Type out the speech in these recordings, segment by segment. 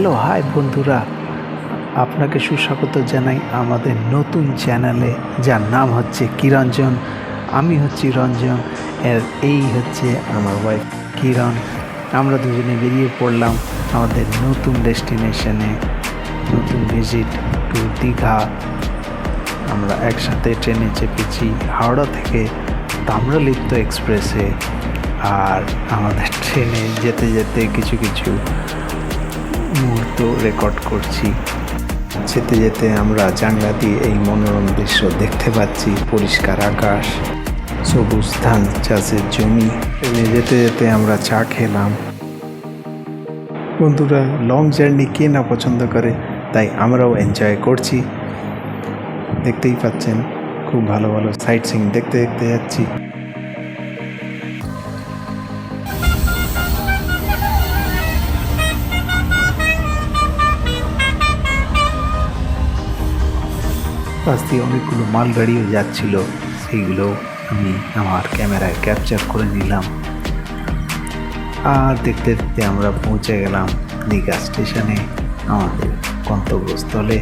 Hello hi বন্ধুরা, আপনাকে সুস্বাগত জানাই আমাদের নতুন চ্যানেলে, যার নাম হচ্ছে কিরঞ্জন। আমি হচ্ছি রঞ্জন, এই হচ্ছে আমার ওয়াইফ কিরণ। আমরা দুজনে বেরিয়ে পড়লাম আমাদের নতুন ডেস্টিনেশনে, নতুন ভিজিট টু দীঘা। আমরা একসাথে ট্রেনে চেপেছি হাওড়া থেকে তাম্রলিপ্ত এক্সপ্রেসে। আর আমাদের ট্রেনে যেতে যেতে কিছু কিছু মুহূর্ত রেকর্ড করছি। যেতে যেতে আমরা জানলা দিয়ে এই মনোরম দৃশ্য দেখতে পাচ্ছি, পরিষ্কার আকাশ, সবুজ ধান চাষের জমি। ট্রেনে যেতে যেতে আমরা চা খেলাম। বন্ধুরা, লং জার্নি কে না পছন্দ করে, তাই আমরাও এনজয় করছি। দেখতেই পাচ্ছেন খুব ভালো ভালো সাইট সিইং দেখতে দেখতে যাচ্ছি। পাশ দিয়ে অনেকগুলো মালগাড়িও যাচ্ছিল, সেইগুলো আমি আমার ক্যামেরায় ক্যাপচার করে নিলাম। আর দেখতে দেখতে আমরা পৌঁছে গেলাম দীঘা স্টেশনে, আমাদের গন্তব্যস্থলে।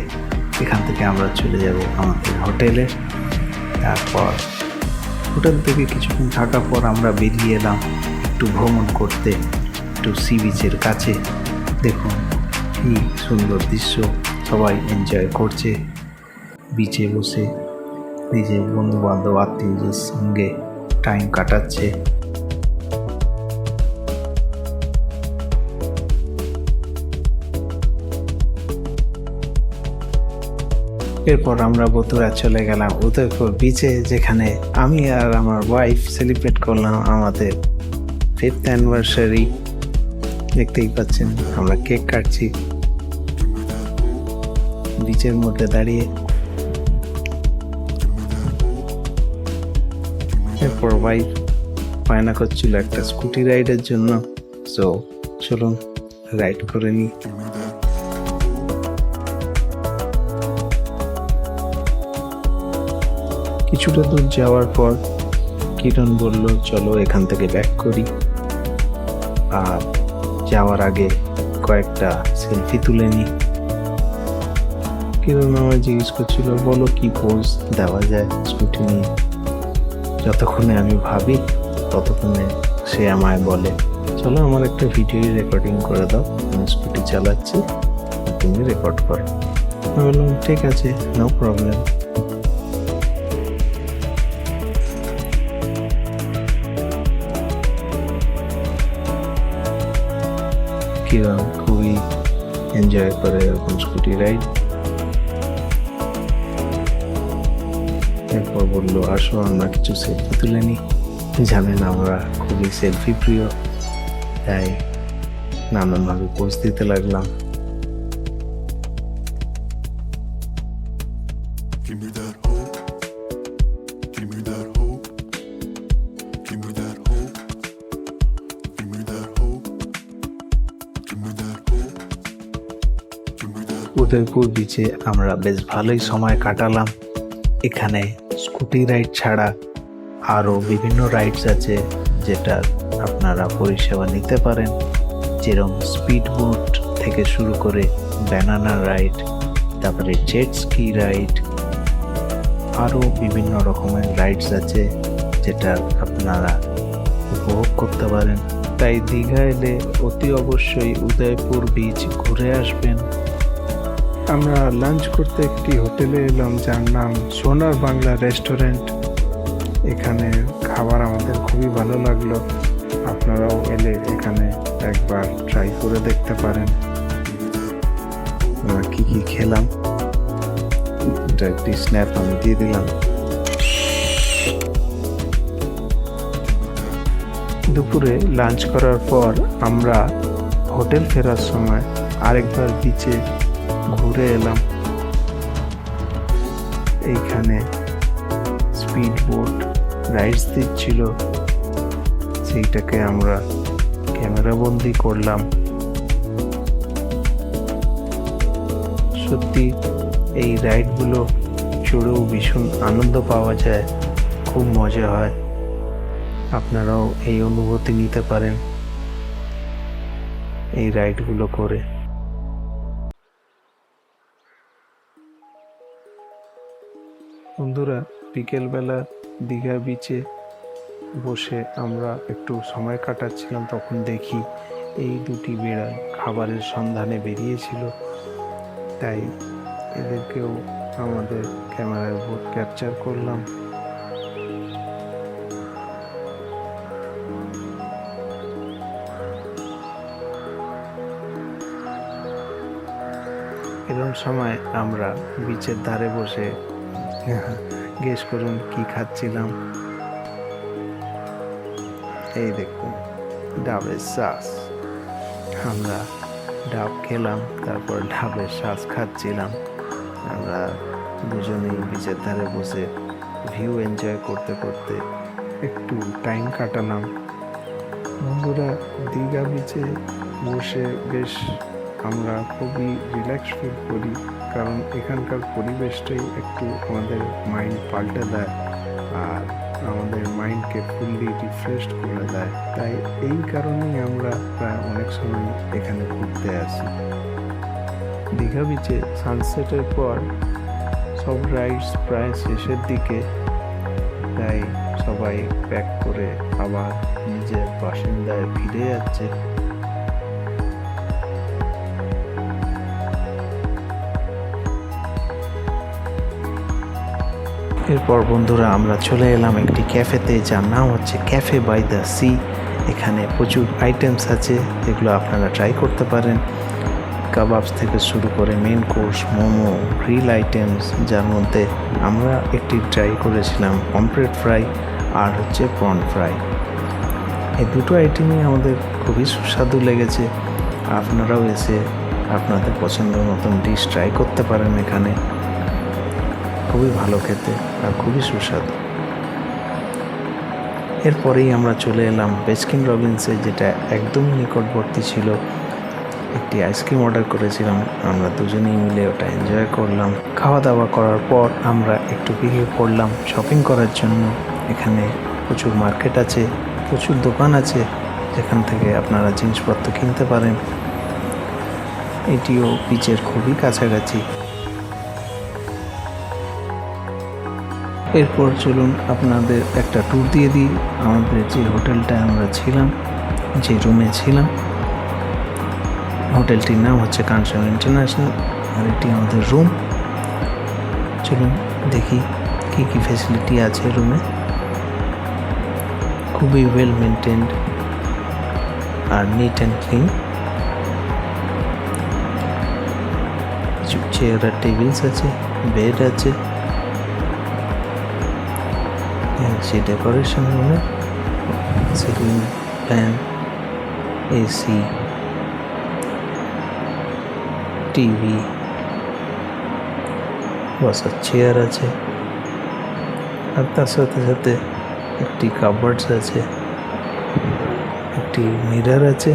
এখান থেকে আমরা চলে যাব আমাদের হোটেলে। তারপর হোটেল থেকে কিছুক্ষণ থাকার পর আমরা বেরিয়ে এলাম একটু ভ্রমণ করতে, একটু সি বিচের কাছে। দেখুন কি সুন্দর দৃশ্য, সবাই এনজয় করছে বিচে বসে, নিজের বন্ধু বান্ধব আত্মীয়দের সঙ্গে টাইম কাটাচ্ছে। এরপর আমরা বন্ধুরা চলে গেলাম উদয়পুর বিচে, যেখানে আমি আর আমার ওয়াইফ সেলিব্রেট করলাম আমাদের 5th অ্যানিভার্সারি। দেখতেই পাচ্ছেন আমরা কেক কাটছি বিচের মধ্যে দাঁড়িয়ে। এরপর ওয়াইফ বায়না করছিল একটা স্কুটি রাইডের জন্য, সো চলুন রাইড করে নিই। কিছুটা দূর যাওয়ার পর কিরণ বলল চলো এখান থেকে ব্যাক করি, আর যাওয়ার আগে কয়েকটা সেলফি তুলে নিই। কিরণ আমায় জিজ্ঞেস করছিল বলো কি পোজ দেওয়া যায় স্কুটি নিয়ে। যতক্ষণে আমি ভাবি ততক্ষণে সে আমায় বলে চলো আমার একটা ভিডিও রেকর্ডিং করে দাও, আমি স্কুটি চালাচ্ছি, তুমি রেকর্ড করো। আমি বললাম ঠিক আছে, নো প্রবলেম। কিরণ খুবই এনজয় করে এরকম স্কুটি রাইড। এরপর বললো আসো আমরা কিছু সেলফি তুলে নিই। জানেন আমরা খুবই সেলফি প্রিয়, তাই নানানভাবে পোজ দিতে লাগলাম। উদয়পুর বিচে আমরা বেশ ভালোই সময় কাটালাম। এখানে স্কুটি রাইড ছাড়া আরও বিভিন্ন রাইডস আছে, যেটা আপনারা পরিষেবা নিতে পারেন, যেরকম স্পিড বোট থেকে শুরু করে ব্যানানা রাইড, তারপরে জেট স্কি রাইড, আরও বিভিন্ন রকমের রাইডস আছে যেটা আপনারা উপভোগ করতে পারেন। তাই দীঘা এলে অতি অবশ্যই উদয়পুর বিচ ঘুরে আসবেন। আমরা লাঞ্চ করতে একটি হোটেলে এলাম, যার নাম সোনার বাংলা রেস্টুরেন্ট। এখানে খাবার আমাদের খুবই ভালো লাগলো, আপনারাও এলে এখানে একবার ট্রাই করে দেখতে পারেন। আমরা কি কি খেলাম এটা একটি স্ন্যাপ আমি দিয়ে দিলাম। দুপুরে লাঞ্চ করার পর আমরা হোটেল ফেরার সময় আরেকবার বিচে ঘুরে এলাম। এইখানে স্পিড বোট রাইডস দিচ্ছিল, সেইটাকে আমরা ক্যামেরা বন্দি করলাম। সত্যি এই রাইডগুলো চড়েও ভীষণ আনন্দ পাওয়া যায়, খুব মজা হয়। আপনারাও এই অনুভূতি নিতে পারেন এই রাইডগুলো করে। বন্ধুরা, বিকেলবেলা দীঘা বিচে বসে আমরা একটু সময় কাটাচ্ছিলাম, তখন দেখি এই দুটি বিড়াল খাবারের সন্ধানে বেরিয়েছিল। তাই এদেরকেও আমাদের ক্যামেরায় ক্যাপচার করলাম। এরকম সময় আমরা বিচের ধারে বসে গেস করুন কি খাচ্ছিলাম। এই দেখুন, ডাবের শ্বাস। আমরা ডাব খেলাম, তারপর ডাবের শ্বাস খাচ্ছিলাম। আমরা দুজনেই বিচের ধারে বসে ভিউ এনজয় করতে করতে একটু টাইম কাটালাম। বন্ধুরা, দীঘা বিচে বসে বেশ আমরা খুবই রিল্যাক্স ফিল করি, কারণ এখানকার পরিবেশটাই একটু আমাদের মাইন্ড পাল্টে দেয় আর আমাদের মাইন্ডকে ফুললি রিফ্রেশ করে দেয়। তাই এই কারণেই আমরা প্রায় অনেক সময় এখানে ঘুরতে আসি। দীঘা বিচে সানসেটের পর সব রাইডস প্রায় শেষের দিকে, তাই সবাই প্যাক করে আবার নিজের বাসিন্দায় ফিরে যাচ্ছে। এরপর বন্ধুরা আমরা চলে এলাম একটি ক্যাফেতে, যার নাম হচ্ছে ক্যাফে বাই দ্য সি। এখানে প্রচুর আইটেমস আছে, যেগুলো আপনারা ট্রাই করতে পারেন। কাবাবস থেকে শুরু করে main course, momo, grill items, যার মধ্যে আমরা একটি ট্রাই করেছিলাম পমফ্রেট ফ্রাই আর হচ্ছে প্রন ফ্রাই। এই দুটো আইটেমই আমাদের খুবই সুস্বাদু লেগেছে। আপনারাও এসে আপনাদের পছন্দের মতন ডিশ ট্রাই করতে পারেন। এখানে খুবই ভালো খেতে আর খুবই সুস্বাদু। এরপরেই আমরা চলে এলাম বেস্কিন রবিন্সে, যেটা একদমই নিকটবর্তী ছিল। একটি আইসক্রিম অর্ডার করেছিলাম, আমরা দুজনেই মিলে ওটা এনজয় করলাম। খাওয়া দাওয়া করার পর আমরা একটু বেরিয়ে পড়লাম শপিং করার জন্য। এখানে প্রচুর মার্কেট আছে, প্রচুর দোকান আছে, যেখান থেকে আপনারা জিনিসপত্র কিনতে পারেন। এটিও বিচের খুবই কাছাকাছি। এরপর চলুন আপনাদের একটা ট্যুর দিয়ে দিই আমাদের যে হোটেলটায় আমরা ছিলাম, যে রুমে ছিলাম। হোটেলটির নাম হচ্ছে কাঞ্চন ইন্টারন্যাশনাল, আর এটি আমাদের রুম। চলুন দেখি কি কি ফেসিলিটি আছে রুমে। খুবই ওয়েল মেনটেন্ড আর নিট অ্যান্ড ক্লিন। কিছু চেয়ার আর টেবিলস আছে, বেড আছে। সেই ডেকোরেশন রুমে সিলিং ফ্যান, এসি, টিভি, বসার চেয়ার আছে, আর তার সাথে সাথে একটি কাপবোর্ডস আছে, একটি মিরর আছে,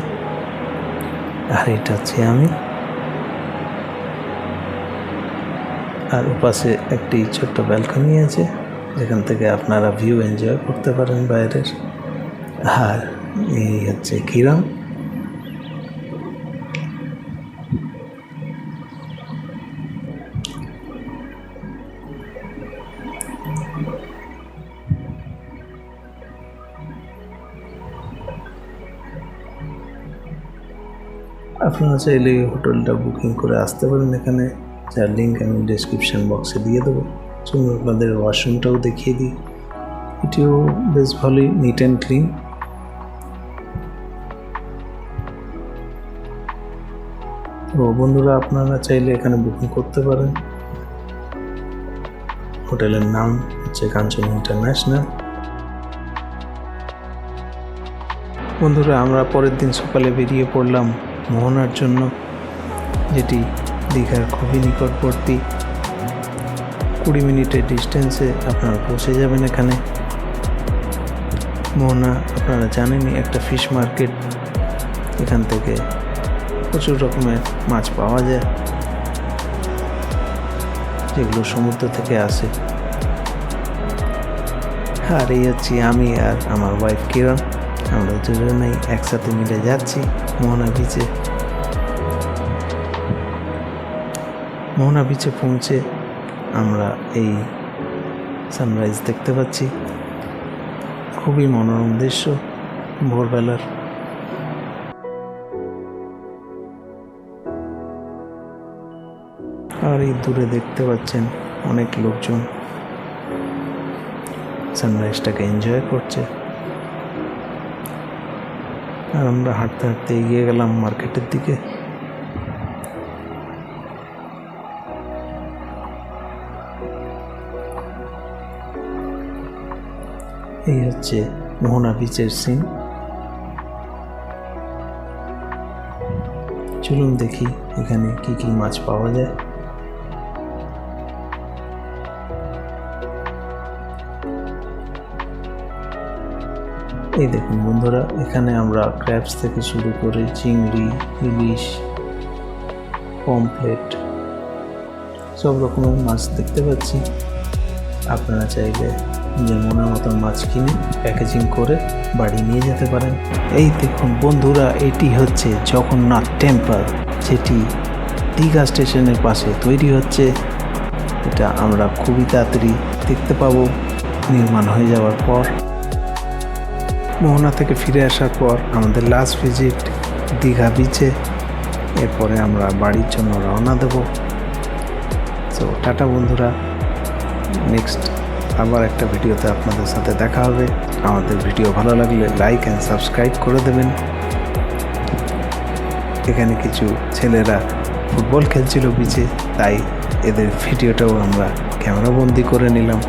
আর এটা হচ্ছে আমি। আর ওপাশে একটি ছোট্ট ব্যালকনি আছে, যেখান থেকে আপনারা ভিউ এনজয় করতে পারেন বাইরের। আর এই হচ্ছে কিরম। আপনারা চাইলে হোটেলটা বুকিং করে আসতে পারেন এখানে, যার লিঙ্ক আমি ডেসক্রিপশন বক্সে দিয়ে দেবো। চলুন আপনাদের ওয়াশরুমটাও দেখিয়ে দিই। এটিও বেশ ভালোই নিট অ্যান্ড ক্লিন। তো বন্ধুরা, আপনারা চাইলে এখানে বুকিং করতে পারেন। হোটেলের নাম হচ্ছে কাঞ্চন ইন্টারন্যাশনাল। বন্ধুরা, আমরা পরের দিন সকালে বেরিয়ে পড়লাম মোহনার জন্য, যেটি দীঘার খুবই নিকটবর্তী। 20 মিনিটের ডিস্টেন্সে আপনারা পৌঁছে যাবেন এখানে। মোহনা আপনারা জানেনই একটা ফিশ মার্কেট। এখান থেকে প্রচুর রকমের মাছ পাওয়া যায়, যেগুলো সমুদ্র থেকে আসে। আর এই হচ্ছে আমি আর আমার ওয়াইফ কিরণ। আমরা দুজনেই একসাথে মিলে যাচ্ছি মোহনা বিচে। মোহনা বিচে পৌঁছে আমরা এই সানরাইজ দেখতে পাচ্ছি। খুবই মনোরম দৃশ্য ভোরবেলার। আর এই দূরে দেখতে পাচ্ছেন অনেক লোকজন সানরাইজটাকে এনজয় করছে। আর আমরা হাঁটতে হাঁটতে এগিয়ে গেলাম মার্কেটের দিকে। এই হচ্ছে মোহনা বিচের সিন। চলুন দেখি এখানে কি কি মাছ পাওয়া যায়। এই দেখুন বন্ধুরা, এখানে আমরা ক্র্যাবস থেকে শুরু করে চিংড়ি, ইলিশ, পমফ্রেট সব রকমের মাছ দেখতে পাচ্ছি। আপনারা চাইলে যে মনের মতন মাছ কিনে প্যাকেজিং করে বাড়ি নিয়ে যেতে পারেন। এই দেখুন বন্ধুরা, এটি হচ্ছে জগন্নাথ টেম্পল, যেটি দীঘা স্টেশনের পাশে তৈরি হচ্ছে। এটা আমরা খুবই তাড়াতাড়ি দেখতে পাবো নির্মাণ হয়ে যাওয়ার পর। মোহনা থেকে ফিরে আসার পর আমাদের লাস্ট ভিজিট দীঘা বিচে। এরপরে আমরা বাড়ির জন্য রওনা দেব। তো টাটা বন্ধুরা, নেক্সট আবার একটা ভিডিওতে আপনাদের সাথে দেখা হবে। আমাদের ভিডিও ভালো লাগলে লাইক অ্যান্ড সাবস্ক্রাইব করে দেবেন। এখানে কিছু ছেলেরা ফুটবল খেলছিল বিচে, তাই এদের ভিডিওটাও আমরা ক্যামেরাবন্দি করে নিলাম।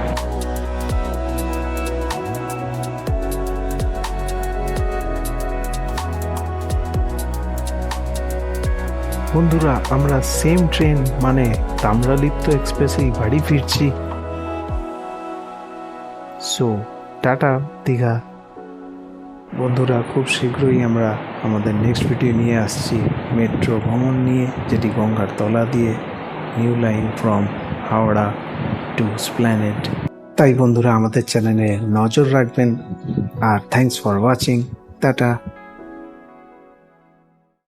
বন্ধুরা, আমরা সেম ট্রেন মানে তাম্রলিপ্ত এক্সপ্রেসেই বাড়ি ফিরছি। সো টাটা দীঘা বন্ধুরা, খুব শীঘ্রই আমরা আমাদের নেক্সট ভিডিও নিয়ে আসছি মেট্রো ভ্রমণ নিয়ে, যেটি গঙ্গার তলা দিয়ে new line from Howrah to Esplanade. তাই বন্ধুরা আমাদের চ্যানেলে নজর রাখবেন। আর থ্যাঙ্কস ফর ওয়াচিং। টাটা।